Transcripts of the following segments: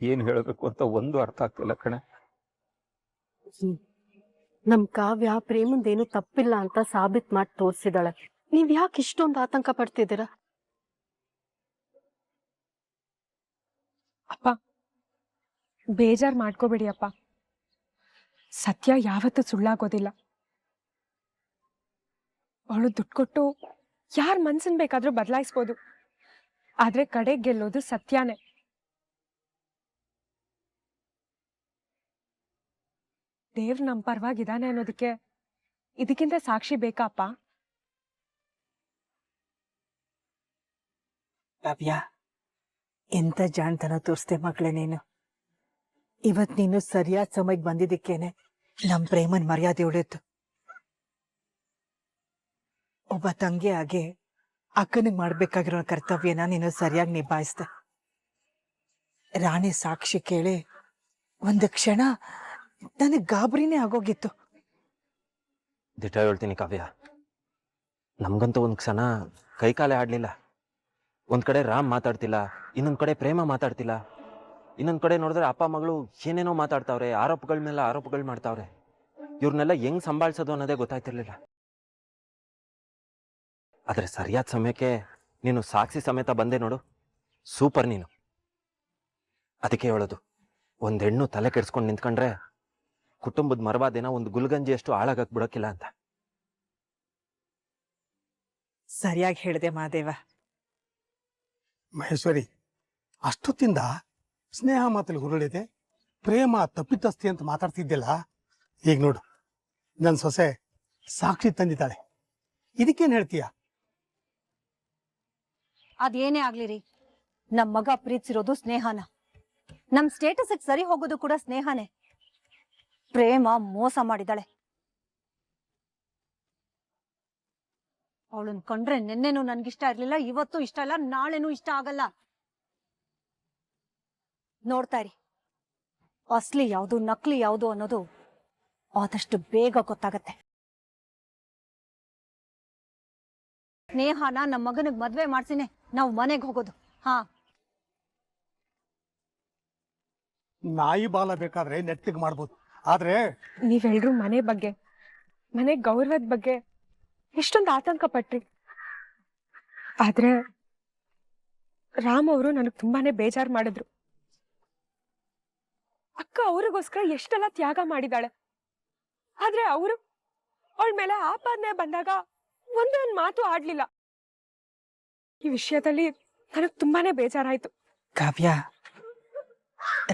ಏನ್ ಹೇಳಬೇಕು ಅಂತ ಒಂದು ಅರ್ಥ ಆಗ್ತಿಲ್ಲ ಕಣೆ. ನಮ್ ಕಾವ್ಯ ಪ್ರೇಮಂದೇನು ತಪ್ಪಿಲ್ಲ ಅಂತ ಸಾಬೀತ್ ಮಾಡಿ ತೋರ್ಸಿದಾಳೆ. ನೀವ್ ಯಾಕೆ ಇಷ್ಟೊಂದು ಆತಂಕ ಪಡ್ತಿದ್ದೀರಾ? ಅಪ್ಪ ಬೇಜಾರ್ ಮಾಡ್ಕೋಬೇಡಿ ಅಪ್ಪ. ಸತ್ಯ ಯಾವತ್ತೂ ಸುಳ್ಳಾಗೋದಿಲ್ಲ. ಅವಳು ದುಡ್ಡು ಕೊಟ್ಟು ಯಾರ ಮನ್ಸನ್ ಬೇಕಾದ್ರೂ ಬದಲಾಯಿಸ್ಬೋದು, ಆದ್ರೆ ಕಡೆಗೆ ಗೆಲ್ಲೋದು ಸತ್ಯನೇ. ದೇವ್ರ ನಮ್ ಪರವಾಗಿದ್ದಾನೆ ಅನ್ನೋದಕ್ಕೆ ಇದಕ್ಕಿಂತ ಸಾಕ್ಷಿ ಬೇಕಾಪ್ಪ? ಕಾವ್ಯ, ಎಂತ ಜಾಣ್ತನ ತೋರಿಸ್ದೆ ಮಗಳೇ ನೀನು. ಇವತ್ ನೀನು ಸರಿಯಾದ ಸಮಯಕ್ಕೆ ಬಂದಿದ್ದಕ್ಕೇನೆ ನಮ್ ಪ್ರೇಮನ್ ಮರ್ಯಾದೆ ಉಳಿತು. ಒಬ್ಬ ತಂಗಿ ಆಗಿ ಅಕ್ಕನಿಗೆ ಮಾಡ್ಬೇಕಾಗಿರೋ ಕರ್ತವ್ಯನ ನೀನು ಸರಿಯಾಗಿ ನಿಭಾಯಿಸ್ದೆ. ರಾಣಿ ಸಾಕ್ಷಿ ಕೇಳಿ ಒಂದು ಕ್ಷಣ ನನಗೆ ಗಾಬರಿನೇ ಆಗೋಗಿತ್ತು. ದಿಟ ಹೇಳ್ತೀನಿ ಕಾವ್ಯ, ನಮ್ಗಂತೂ ಒಂದ್ ಕ್ಷಣ ಕೈಕಾಲೆ ಆಡ್ಲಿಲ್ಲ. ಒಂದ್ ಕಡೆ ರಾಮ್ ಮಾತಾಡ್ತಿಲ್ಲ, ಇನ್ನೊಂದ್ ಕಡೆ ಪ್ರೇಮ ಮಾತಾಡ್ತಿಲ್ಲ, ಇನ್ನೊಂದ್ ಕಡೆ ನೋಡಿದ್ರೆ ಅಪ್ಪ ಮಗಳು ಏನೇನೋ ಮಾತಾಡ್ತಾವ್ರೆ, ಆರೋಪಗಳ ಮೇಲೆ ಆರೋಪಗಳು ಮಾಡ್ತಾವ್ರೆ. ಇವ್ರನ್ನೆಲ್ಲ ಹೆಂಗ್ ಸಂಭಾಳಿಸೋದು ಅನ್ನೋದೇ ಗೊತ್ತಾಯ್ತಿರ್ಲಿಲ್ಲ. ಆದ್ರೆ ಸರಿಯಾದ ಸಮಯಕ್ಕೆ ನೀನು ಸಾಕ್ಷಿ ಸಮೇತ ಬಂದೆ ನೋಡು, ಸೂಪರ್ ನೀನು. ಅದಕ್ಕೆ ಹೇಳೋದು, ಒಂದ್ ಹೆಣ್ಣು ತಲೆ ಕೆಡ್ಸ್ಕೊಂಡು ನಿಂತ್ಕೊಂಡ್ರೆ ಕುಟುಂಬದ ಮರವಾದೇನ ಒಂದು ಗುಲ್ಗಂಜಿಯಷ್ಟು ಹಾಳಾಗಕ್ ಬಿಡೋಕಿಲ್ಲ ಅಂತ. ಸರಿಯಾಗಿ ಹೇಳಿದೆ ಮಾದೇವ. ಮಹೇಶ್ವರಿ, ಅಷ್ಟೊತ್ತಿಂದ ಸ್ನೇಹ ಮಾತಲ್ಲಿ ಹುರುಳಿದೆ, ಪ್ರೇಮ ತಪ್ಪಿತಸ್ತಿ ಅಂತ ಮಾತಾಡ್ತಿದ್ದಿಲ್ಲ. ಈಗ ನೋಡು, ನನ್ನ ಸೊಸೆ ಸಾಕ್ಷಿ ತಂದಿದ್ದಾಳೆ. ಇದಕ್ಕೇನು ಹೇಳ್ತೀಯ? ಅದೇನೇ ಆಗ್ಲಿರಿ, ನಮ್ ಮಗ ಪ್ರೀತಿಸಿರೋದು ಸ್ನೇಹನ. ನಮ್ ಸ್ಟೇಟಸ್ ಸರಿ ಹೋಗೋದು ಕೂಡ ಸ್ನೇಹನೇ. ಪ್ರೇಮ ಮೋಸ ಮಾಡಿದಾಳೆ. ಅವಳನ್ ಕಂಡ್ರೆ ನಿನ್ನೆನೂ ನನ್ಗಿಷ್ಟ ಇರ್ಲಿಲ್ಲ, ಇವತ್ತು ಇಷ್ಟ ಇಲ್ಲ, ನಾಳೆನೂ ಇಷ್ಟ ಆಗಲ್ಲ. ನೋಡ್ತಾ ಇರಿ, ಅಸ್ಲಿ ಯಾವುದು ನಕಲಿ ಯಾವುದು ಅನ್ನೋದು ಆದಷ್ಟು ಬೇಗ ಗೊತ್ತಾಗತ್ತೆ. ಸ್ನೇಹನ ನಮ್ಮ ಮಗನಿಗೆ ಮದ್ವೆ ಮಾಡ್ಸಿನೇ ನಾವು ಮನೆಗೆ ಹೋಗೋದು. ಹಾ, ನಾಯಿ ಬಾಲ ಬೇಕಾದ್ರೆ ನೆಟ್ಟಿಗೆ ಮಾಡ್ಬೋದು, ಆದ್ರೆ ನೀವೆಲ್ರೂ ಮನೆ ಬಗ್ಗೆ, ಮನೆ ಗೌರವದ ಬಗ್ಗೆ ಎಷ್ಟೊಂದು ಆತಂಕ ಪಟ್ರಿ. ಆದ್ರೆ ರಾಮ್ ಅವರು ನನಗ್ ತುಂಬಾನೇ ಬೇಜಾರು ಮಾಡಿದ್ರು. ಅಕ್ಕ ಅವ್ರಿಗೋಸ್ಕರ ಎಷ್ಟೆಲ್ಲ ತ್ಯಾಗ ಮಾಡಿದಾಳೆ. ಆದ್ರೆ ಅವರು ಅವಳ ಮೇಲೆ ಆಪಾದನೆ ಬಂದಾಗ ಒಂದೊಂದು ಮಾತು ಆಡ್ಲಿಲ್ಲ. ಈ ವಿಷಯದಲ್ಲಿ ನನಗ್ ತುಂಬಾನೇ ಬೇಜಾರಾಯ್ತು. ಕಾವ್ಯ,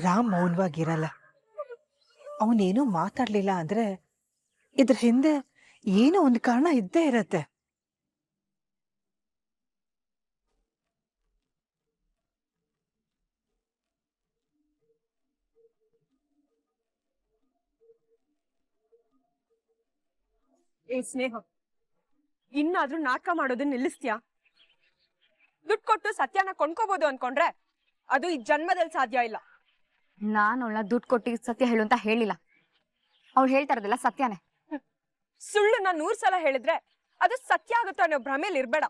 ರಾಮ್ ಮೌನವಾಗಿರಲ್ಲ. ಅವನೇನು ಮಾತಾಡ್ಲಿಲ್ಲ ಅಂದ್ರೆ ಇದ್ರ ಹಿಂದೆ ಏನೋ ಒಂದು ಕಾರಣ ಇದ್ದೇ ಇರತ್ತೆ. ಏ ಸ್ನೇಹ, ಇನ್ನಾದ್ರೂ ನಾಟಕ ಮಾಡೋದನ್ನ ನಿಲ್ಲಿಸ್ತೀಯಾ? ದುಡ್ಡು ಕೊಟ್ಟು ಸತ್ಯನ ಕೊಂಡ್ಕೋಬಹುದು ಅನ್ಕೊಂಡ್ರೆ ಅದು ಈ ಜನ್ಮದಲ್ಲಿ ಸಾಧ್ಯ ಇಲ್ಲ. ನಾನು ಅವಳನ್ನ ದುಡ್ಡು ಕೊಟ್ಟಿ ಸತ್ಯ ಹೇಳು ಅಂತ ಹೇಳಿಲ್ಲ. ಅವ್ಳು ಹೇಳ್ತಾ ಇರೋದಲ್ಲ ಸತ್ಯನೇ. ಸುಳ್ಳನ್ನ 100 ಸಲ ಹೇಳಿದ್ರೆ ಅದು ಸತ್ಯ ಆಗುತ್ತೆ ಅನ್ನೋ ಭ್ರಮೇಲಿ ಇರ್ಬೇಡ.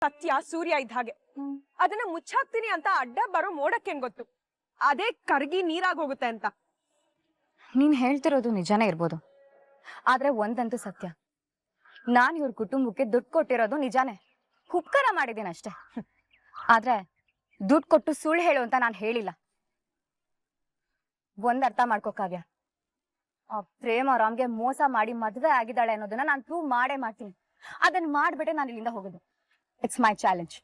ಸತ್ಯ ಸೂರ್ಯ ಇದ್ದ ಹಾಗೆ, ಅದನ್ನ ಮುಚ್ಚಾಕ್ತೀನಿ ಅಂತ ಅಡ್ಡ ಬರೋ ಮೋಡಕ್ಕೇನ್ ಗೊತ್ತು, ಅದೇ ಕರ್ಗಿ ನೀರಾಗ್ ಹೋಗುತ್ತೆ ಅಂತ. ನೀನ್ ಹೇಳ್ತಿರೋದು ನಿಜಾನೇ ಇರ್ಬೋದು, ಆದ್ರೆ ಒಂದಂತೂ ಸತ್ಯ, ನಾನ್ ಇವ್ರ ಕುಟುಂಬಕ್ಕೆ ದುಡ್ಡು ಕೊಟ್ಟಿರೋದು ನಿಜಾನೇ, ಉಪಕಾರ ಮಾಡಿದ್ದೀನಿ ಅಷ್ಟೇ. ಆದ್ರೆ ದುಡ್ಡು ಕೊಟ್ಟು ಸುಳ್ಳು ಹೇಳು ಅಂತ ನಾನು ಹೇಳಿಲ್ಲ. ಒಂದ್ ಅರ್ಥ ಮಾಡ್ಕೋ ಕಾವ್ಯ, ಆ ಪ್ರೇಮ ರಾಮ್ಗೆ ಮೋಸ ಮಾಡಿ ಮದ್ವೆ ಆಗಿದ್ದಾಳೆ ಅನ್ನೋದನ್ನ ನಾನು ಪ್ರೂವ್ ಮಾಡೇ ಮಾಡ್ತೀನಿ. ಅದನ್ನ ಮಾಡ್ಬಿಟ್ಟೆ ನಾನು ಇಲ್ಲಿಂದ ಹೋಗೋದು. It's my challenge.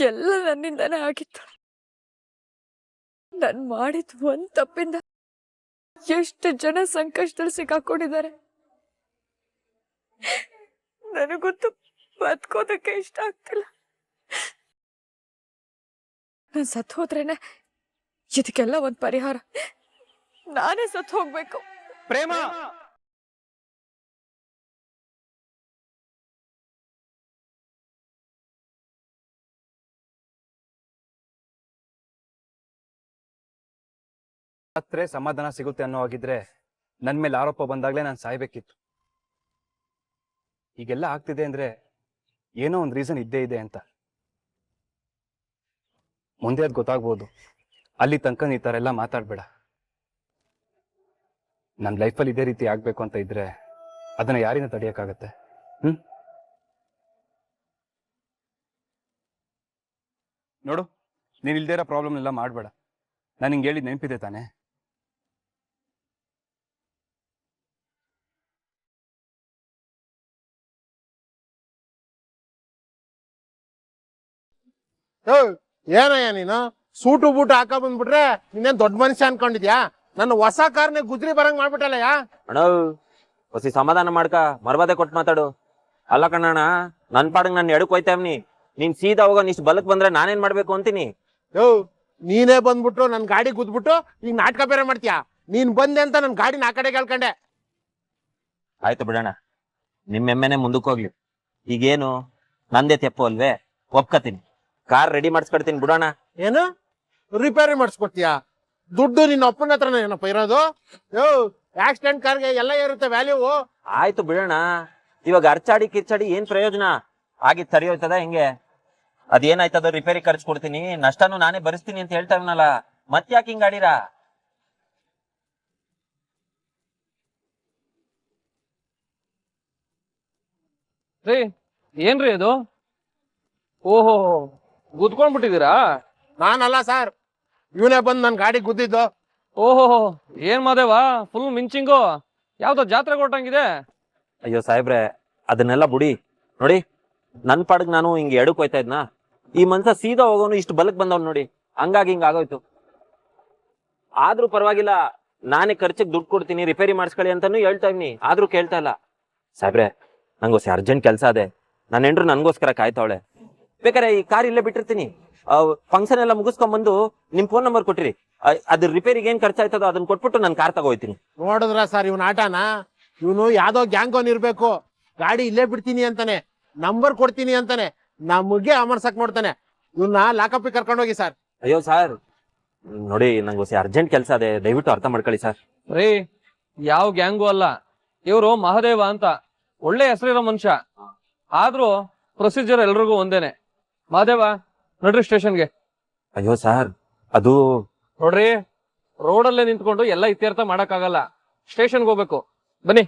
ಎಲ್ಲ ನನ್ನಿಂದಾನೇ ಆಗಿತ್ತು. ನನ್ ಮಾಡಿದ ಒಂದ್ ತಪ್ಪಿಂದ ಎಷ್ಟು ಜನ ಸಂಕಷ್ಟದಲ್ಲಿ ಸಿಕ್ಕಾಕೊಂಡಿದ್ದಾರೆ. ನನಗಂತೂ ಬದುಕೋದಕ್ಕೆ ಇಷ್ಟ ಆಗ್ತಿಲ್ಲ. ನಾನ್ ಸತ್ತು ಹೋದ್ರೇನೆ ಇದಕ್ಕೆಲ್ಲ ಒಂದ್ ಪರಿಹಾರ. ನಾನೇ ಸತ್ತು ಹೋಗ್ಬೇಕು. ಪ್ರೇಮ ಸತ್ರೆ ಸಮಾಧಾನ ಸಿಗುತ್ತೆ ಅನ್ನೋ ಹಾಗಿದ್ರೆ ನನ್ ಮೇಲೆ ಆರೋಪ ಬಂದಾಗ್ಲೇ ನಾನು ಸಾಯ್ಬೇಕಿತ್ತು. ಹೀಗೆಲ್ಲ ಆಗ್ತಿದೆ ಅಂದ್ರೆ ಏನೋ ಒಂದು ರೀಸನ್ ಇದ್ದೇ ಇದೆ ಅಂತ. ಮುಂದೆ ಅದು ಗೊತ್ತಾಗ್ಬೋದು. ಅಲ್ಲಿ ತನಕ ಈ ತರ ಎಲ್ಲ ಮಾತಾಡ್ಬೇಡ. ನನ್ನ ಲೈಫಲ್ಲಿ ಇದೇ ರೀತಿ ಆಗ್ಬೇಕು ಅಂತ ಇದ್ರೆ ಅದನ್ನ ಯಾರಿಂದ ತಡೆಯಕ್ಕಾಗತ್ತೆ? ನೋಡು, ನೀನ್ ಇಲ್ದೇ ಇರೋ ಪ್ರಾಬ್ಲಮ್ ಎಲ್ಲ ಮಾಡ್ಬೇಡ. ನಾನು ಹಿಂಗೆ ಹೇಳಿದ್ ನೆನಪಿದೆ ತಾನೆ? ಏನಯ್ಯ ನೀನು ಸೂಟು ಬೂಟು ಹಾಕ ಬಂದ್ಬಿಟ್ರೆ ನೀನೇನ್ ದೊಡ್ಡ ಮನುಷ್ಯ ಅನ್ಕೊಂಡಿದ್ಯಾ? ನನ್ನ ಹೊಸ ಕಾರ್ನೆ ಗುಜ್ರಿ ಬರಂಗ್ ಮಾಡ್ಬಿಟ್ಟಲ್ಲಯ್ಯ. ಅಣ್ಣ ಹೊಸಿ ಸಮಾಧಾನ ಮಾಡ್ಕ, ಮರ್ವಾದೆ ಕೊಟ್ಟು ಮಾತಾಡು. ಅಲ್ಲ ಕಣ್ಣಣ್ಣ, ನನ್ ಪಾಡಿಗೆ ನಾನು ಎಡಕ್ ಹೋಯ್ತಾವ್ನಿ. ನೀನ್ ಸೀದಾ ಹೋಗೋ ಇಷ್ಟು ಬಲಕ್ ಬಂದ್ರೆ ನಾನೇನ್ ಮಾಡ್ಬೇಕು ಅಂತೀನಿ? ನೀನೇ ಬಂದ್ಬಿಟ್ಟು ನನ್ ಗಾಡಿ ಗುದ್ಬಿಟ್ಟು ಈಗ ನಾಟಕ ಬೇರೆ ಮಾಡ್ತೀಯಾ? ನೀನ್ ಬಂದೆ ಅಂತ ನನ್ ಗಾಡಿನ ಆ ಕಡೆ ಕೇಳ್ಕೊಂಡೆ. ಆಯ್ತು ಬಿಡೋಣ, ನಿಮ್ಮೆಮ್ಮೆನೆ ಮುಂದಕ್ಕೆ ಹೋಗ್ಲಿ. ಈಗೇನು ನಂದೇ ತೆಪ್ಪು ಅಲ್ವೇ? ಒಪ್ಕತೀನಿ, ಕಾರ್ ರೆಡಿ ಮಾಡಿಸ್ಕೊಡ್ತೀನಿ ಬಿಡೋಣ. ಏನು ರಿಪೇರಿ ಮಾಡಿಸ್ಕೊಡ್ತೀಯಾ? ದುಡ್ಡು ನಿನ್ನ ಅಪ್ಪನ ಹತ್ರನ ಏನಪ್ಪ ಇರೋದು? ಆಕ್ಸಿಡೆಂಟ್ ಕಾರ್ಗೆ ಎಲ್ಲ ಇರುತ್ತೆ ವ್ಯಾಲ್ಯೂ. ಆಯ್ತು ಬಿಡೋಣ, ಇವಾಗ ಅರ್ಚಾಡಿ ಕಿರ್ಚಾಡಿ ಏನ್ ಪ್ರಯೋಜನ? ಆಗಿದ್ ಸರಿ ಹೋಯ್ತದ ಹೆಂಗೆ? ಅದೇನಾಯ್ತದ ರಿಪೇರಿ ಖರ್ಚು ಕೊಡ್ತೀನಿ, ನಷ್ಟನು ನಾನೇ ಭರಿಸ್ತೀನಿ ಅಂತ ಹೇಳ್ತಾ ಇವ್ನಲ್ಲ, ಮತ್ ಯಾಕೆ ಹಿಂಗ್ ಆಡಿರಾ? ರೀ ಏನ್ರಿ ಅದು? ಓಹೋ, ಗುದ್ಕೊಂಡ್ಬಿಟ್ಟಿದ್ದೀರಾ? ನಾನಲ್ಲ ಸರ್, ಇವನೇ ಬಂದ್ ನನ್ ಗಾಡಿ ಗುದ್ದಿದ್ದು. ಓಹೋ, ಏನ್ ಮಾದೇವ ಫುಲ್ ಮಿಂಚಿಂಗು, ಯಾವ್ದೋ ಜಾತ್ರೆ ಕೊಟ್ಟಂಗಿದೆ. ಅಯ್ಯೋ ಸಾಹೇಬ್ರೆ, ಅದನ್ನೆಲ್ಲ ಬುಡಿ. ನೋಡಿ, ನನ್ ಪಾಡಿಗೆ ನಾನು ಹಿಂಗೆ ಎಡಕ್ ಹೋಯ್ತಾ ಇದ್ನಾ, ಈ ಮನ್ಸ ಸೀದಾ ಹೋಗೋನು ಇಷ್ಟು ಬಲಕ್ ಬಂದವ್ ನೋಡಿ, ಹಂಗಾಗಿ ಹಿಂಗ ಆಗೋಯ್ತು. ಆದ್ರೂ ಪರವಾಗಿಲ್ಲ, ನಾನೇ ಖರ್ಚಿಗೆ ದುಡ್ಡು ಕೊಡ್ತೀನಿ, ರಿಪೇರಿ ಮಾಡಿಸ್ಕೊಳ್ಳಿ ಅಂತಾನು ಹೇಳ್ತಾ ಇವ್ನಿ, ಆದ್ರೂ ಕೇಳ್ತಾ ಇಲ್ಲ. ಸಾಹೇಬ್ರೆ, ನಂಗೋಸಿ ಅರ್ಜೆಂಟ್ ಕೆಲಸ ಅದೇ, ನನ್ನ ಹೆಂಡ್ರು ನನ್ಗೋಸ್ಕರ ಕಾಯ್ತಾವಳೆ. ಬೇಕಾರೆ ಈ ಕಾರ್ ಇಲ್ಲೇ ಬಿಟ್ಟಿರ್ತೀನಿ, ಫಂಕ್ಷನ್ ಎಲ್ಲ ಮುಗಿಸ್ಕೊಂಡ್ಬಂದು ನಿಮ್ ಫೋನ್ ನಂಬರ್ ಕೊಟ್ಟಿರಿ, ಅದ್ರ ರಿಪೇರಿಗೆ ಏನ್ ಖರ್ಚಾಯ್ತದೋ ಅದನ್ನ ಕೊಟ್ಬಿಟ್ಟು ನಾನು ಕಾರ್ ತಗೋಯ್ತೀನಿ. ನೋಡಿದ್ರ ಸರ್ ಇವನ್ ಆಟನ? ಇವನು ಯಾವ್ದೋ ಗ್ಯಾಂಗೋನ್ ಇರ್ಬೇಕು. ಗಾಡಿ ಇಲ್ಲೇ ಬಿಡ್ತೀನಿ ಅಂತಾನೆ, ನಂಬರ್ ಕೊಡ್ತೀನಿ ಅಂತಾನೆ, ನಮಗೆ ಅಮರ್ಸಕ್ ನೋಡ್ತಾನೆ. ಇವನ್ನ ಲಾಕಪ್ಪಿಗೆ ಕರ್ಕೊಂಡು ಹೋಗಿ ಸರ್. ಅಯ್ಯೋ ಸರ್, ನೋಡಿ ನಂಗೋಸಿ ಅರ್ಜೆಂಟ್ ಕೆಲಸ ಅದೇ, ದಯವಿಟ್ಟು ಅರ್ಥ ಮಾಡ್ಕೊಳ್ಳಿ ಸರ್. ರೀ, ಯಾವ ಗ್ಯಾಂಗು ಅಲ್ಲ, ಇವರು ಮಹಾದೇವ ಅಂತ ಒಳ್ಳೆ ಹೆಸರಿರೋ ಮನುಷ್ಯ. ಆದ್ರೂ ಪ್ರೊಸೀಜರ್ ಎಲ್ರಿಗೂ ಒಂದೇನೆ. ಮಹಾದೇವ ನಡ್ರಿ ಸ್ಟೇಷನ್ಗೆ. ಅಯ್ಯೋ ಸರ್, ಅದು ನೋಡ್ರಿ, ರೋಡಲ್ಲೇ ನಿಂತ್ಕೊಂಡು ಎಲ್ಲ ಇತ್ಯರ್ಥ ಮಾಡಕ್ಕಾಗಲ್ಲ, ಸ್ಟೇಷನ್ಗೆ ಹೋಗ್ಬೇಕು. ಬನ್ನಿ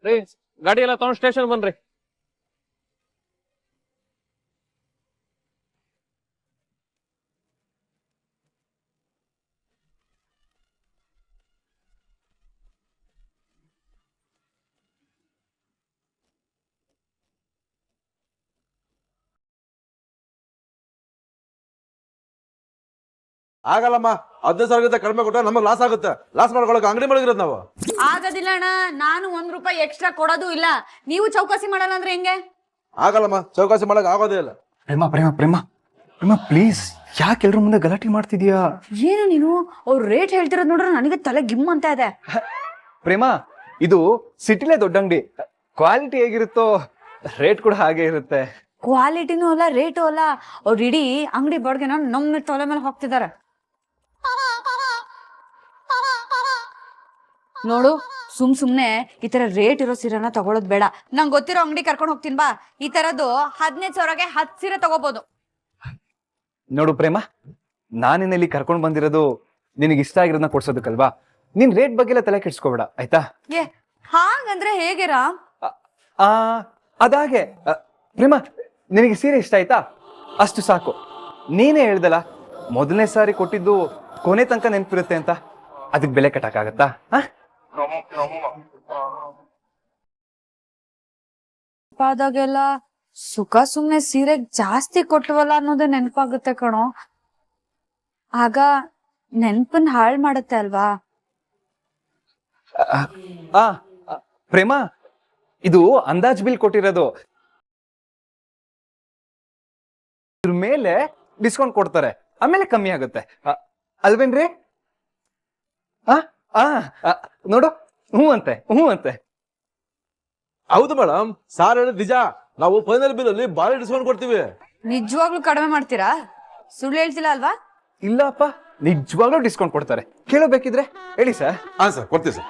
ರೀ, ಗಾಡಿ ಎಲ್ಲ ತಗೊಂಡು ಸ್ಟೇಷನ್ ಬನ್ರಿ. ಆಗಲ್ಲಮ್ಮ, 15,000 ಕಡಿಮೆ ಕೊಟ್ರೆ ನಮಗೆ ಲಾಸ್ ಆಗುತ್ತೆ. ಲಾಸ್ ಮಾಡ್ಕೊಳಕ್ ಅಂಗಡಿ ಮಾಡಿರೋದು ನಾವು. ಆಗೋದಿಲ್ಲ ಅಣ್ಣ, ನಾನು 1 ರೂಪಾಯಿ ಎಕ್ಸ್ಟ್ರಾ ಕೊಡೋದು ಇಲ್ಲ. ನೀವು ಚೌಕಾಸಿ ಮಾಡಲ್ಲ ಅಂದ್ರೆ ಹೆಂಗೆ? ಆಗಲ್ಲಮ್ಮ, ಚೌಕಾಸಿ ಮಾಡಕ್ ಆಗೋದೇ ಇಲ್ಲ. ಪ್ರೇಮ ಪ್ರೇಮ ಪ್ರೇಮ ಪ್ರೇಮ ಪ್ಲೀಸ್, ಯಾಕೆ ಎಲ್ರ ಮುಂದೆ ಗಲಾಟೆ ಮಾಡ್ತಿದ್ಯಾ? ಏನು ನೀನು ಅವ್ರು ರೇಟ್ ಹೇಳ್ತಿರೋದ್ ನೋಡ್ರೆ ನನಗೆ ತಲೆ ಗಿಮ್ ಅಂತ ಇದೆ. ಪ್ರೇಮ, ಇದು ಸಿಟಿಲೇ ದೊಡ್ಡ ಅಂಗಡಿ, ಕ್ವಾಲಿಟಿ ಹೇಗಿರುತ್ತೋ ರೇಟ್ ಕೂಡ ಹಾಗೆ ಇರುತ್ತೆ. ಕ್ವಾಲಿಟಿನೂ ಅಲ್ಲ, ರೇಟು ಅಲ್ಲ, ಅವ್ರು ಇಡೀ ಅಂಗಡಿ ಬಾಡ್ಗೆನ ನಮ್ಮ ತೊಲೆ ಮೇಲೆ ಹೋಗ್ತಿದ್ದಾರೆ. ನೋಡು, ಸುಮ್ನೆ ಈ ತರ ರೇಟ್ ಇರೋ ಸೀರೆನ ತಗೊಳೋದ್ ಬೇಡ. ನಂಗೆ ಗೊತ್ತಿರೋ ಅಂಗಡಿ ಕರ್ಕೊಂಡು ಹೋಗ್ತೀನಿ ಬಾ. ಈ ತರದ್ದು 15,000ಗೆ 10 ಸೀರೆ ತಗೋಬಹುದು. ನೋಡು ಪ್ರೇಮ, ನಾನಿನ್ನಲ್ಲಿ ಕರ್ಕೊಂಡ್ ಬಂದಿರೋದು ನಿನಗೆ ಇಷ್ಟ ಆಗಿರೋದನ್ನ ಕೊಡ್ಸೋದಕ್ಕಲ್ವಾ? ನಿನ್ ರೇಟ್ ಬಗ್ಗೆ ಎಲ್ಲ ತಲೆ ಕೆಡ್ಸ್ಕೋಬೇಡ, ಆಯ್ತಾ? ಏ, ಹಾಗಂದ್ರೆ ಹೇಗೆ ರಾಮ್? ಅದಾಗೆ ಪ್ರೇಮ, ನಿನಗೆ ಸೀರೆ ಇಷ್ಟ ಆಯ್ತಾ? ಅಷ್ಟು ಸಾಕು. ನೀನೇ ಹೇಳ್ದಲ್ಲ, ಮೊದಲನೇ ಸಾರಿ ಕೊಟ್ಟಿದ್ದು ಕೊನೆ ತನಕ ನೆನಪಿರುತ್ತೆ ಅಂತ, ಅದಕ್ಕೆ ಬೆಲೆ ಕಟ್ಟಕ್ಕಾಗತ್ತಾ? ಆದಾಗೆಲ್ಲ ಸುಖ ಸುಮ್ನೆ ಸೀರೆ ಜಾಸ್ತಿ ಕೊಟ್ಟವಲ್ಲ ಅನ್ನೋದೇ ನೆನಪಾಗುತ್ತೆ ಕಣೋ. ಆಗ ನೆನ್ಪನ್ ಹಾಳ್ ಮಾಡುತ್ತೆ ಅಲ್ವಾ? ಪ್ರೇಮ, ಇದು ಅಂದಾಜ್ ಬಿಲ್ ಕೊಟ್ಟಿರೋದು, ಇದ್ರ ಮೇಲೆ ಡಿಸ್ಕೌಂಟ್ ಕೊಡ್ತಾರೆ, ಆಮೇಲೆ ಕಮ್ಮಿ ಆಗುತ್ತೆ ಅಲ್ವೇನ್ರಿ? ನೋಡು, ಹ್ಞೂ ಅಂತೆ. ಹೌದು ಮೇಡಮ್, ಸಾರ್ ಹೇಳಿದ್ ನಿಜ. ನಾವು ಫೈನಲ್ ಬಿಲ್ ಅಲ್ಲಿ ಭಾರಿ ಡಿಸ್ಕೌಂಟ್ ಕೊಡ್ತೀವಿ. ನಿಜವಾಗ್ಲೂ ಕಡಿಮೆ ಮಾಡ್ತೀರಾ? ಸುಳ್ಳು ಹೇಳ್ತಿಲ್ಲ ಅಲ್ವಾ? ಇಲ್ಲಪ್ಪ, ನಿಜವಾಗ್ಲೂ ಡಿಸ್ಕೌಂಟ್ ಕೊಡ್ತಾರೆ. ಕೇಳಬೇಕಿದ್ರೆ ಹೇಳಿ ಸರ್. ಹಾ ಸರ್, ಕೊಡ್ತೀವಿ ಸರ್.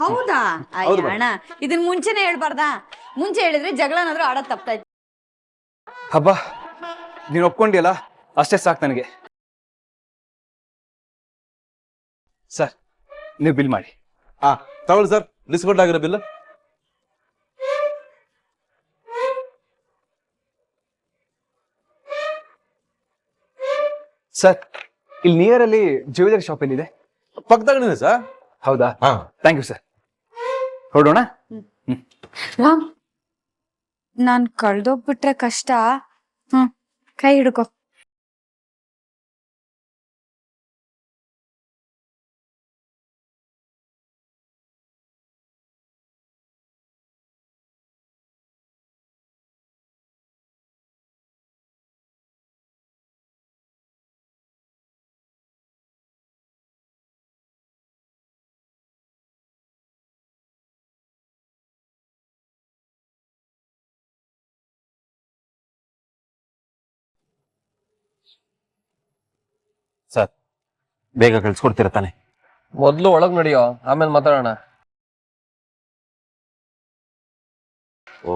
ಹೌದಾ? ಹೌದು ಅಯ್ಯ ಅಣ್ಣ, ಇದನ್ ಮುಂಚೆನೆ ಹೇಳ್ಬಾರ್ದಾ? ಮುಂಚೆ ಹೇಳಿದ್ರೆ ಜಗಳನಾದ್ರೂ ಆಡೋದ್ ತಪ್ಪಾಯ್ತು. ಹಬ್ಬ, ನೀನು ಒಪ್ಕೊಂಡಿಯಲ್ಲ, ಅಷ್ಟೇ ಸಾಕು ನನಗೆ. ಸರ್, ನೀವು ಬಿಲ್ ಮಾಡಿ. ಹಾ ತಗೊಳ್ಳಿ ಸರ್, ಡಿಸ್ಕೌಂಟ್ ಆಗಿರೋ ಬಿಲ್. ಸರ್, ಇಲ್ಲಿ ನಿಯರ್ ಅಲ್ಲಿ ಜ್ಯುವೆಲರಿ ಶಾಪ್ ಎಲ್ಲಿದೆ? ಪಕ್ಕದಾಗನೇ ಸರ್. ಹೌದಾ? ಹಾ, ಥ್ಯಾಂಕ್ ಯು ಸರ್. ಹೊರಡೋಣ. ರಾಮ್, ನಾನ್ ಕಳ್ದೋಗ್ಬಿಟ್ರೆ ಕಷ್ಟ. ಕೈ ಹಿಡ್ಕೊ. ಸರ್, ಬೇಗ ಕಳ್ಸ್ಕೊಡ್ತೀರ ತಾನೆ? ಮೊದ್ಲು ಒಳಗ್ ನಡಿಯೋ, ಆಮೇಲೆ ಮಾತಾಡೋಣ. ಓ,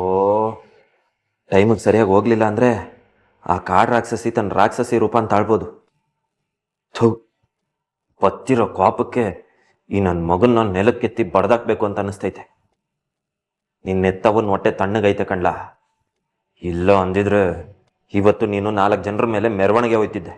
ಟೈಮಿಗೆ ಸರಿಯಾಗಿ ಹೋಗ್ಲಿಲ್ಲ ಅಂದ್ರೆ ಆ ಕಾಡ್ ರಾಕ್ಷಸಿ ತನ್ನ ರಾಕ್ಷಸಿ ರೂಪಾನ್ ತಾಳ್ಬೋದು. ಥೂ, ಬತ್ತಿರೋ ಕೋಪಕ್ಕೆ ಈ ನನ್ನ ಮಗನ್ನ ನೆಲಕ್ಕೆತ್ತಿ ಬಡ್ದಾಕ್ಬೇಕು ಅಂತ ಅನಿಸ್ತೈತೆ. ನಿನ್ನೆತ್ತವನ್ ಹೊಟ್ಟೆ ತಣ್ಣಗೈತೆ ಕಣ್ಲಾ. ಇಲ್ಲ ಅಂದಿದ್ರೆ ಇವತ್ತು ನೀನು 4 ಜನರ ಮೇಲೆ ಮೆರವಣಿಗೆ ಹೋಯ್ತಿದ್ದೆ.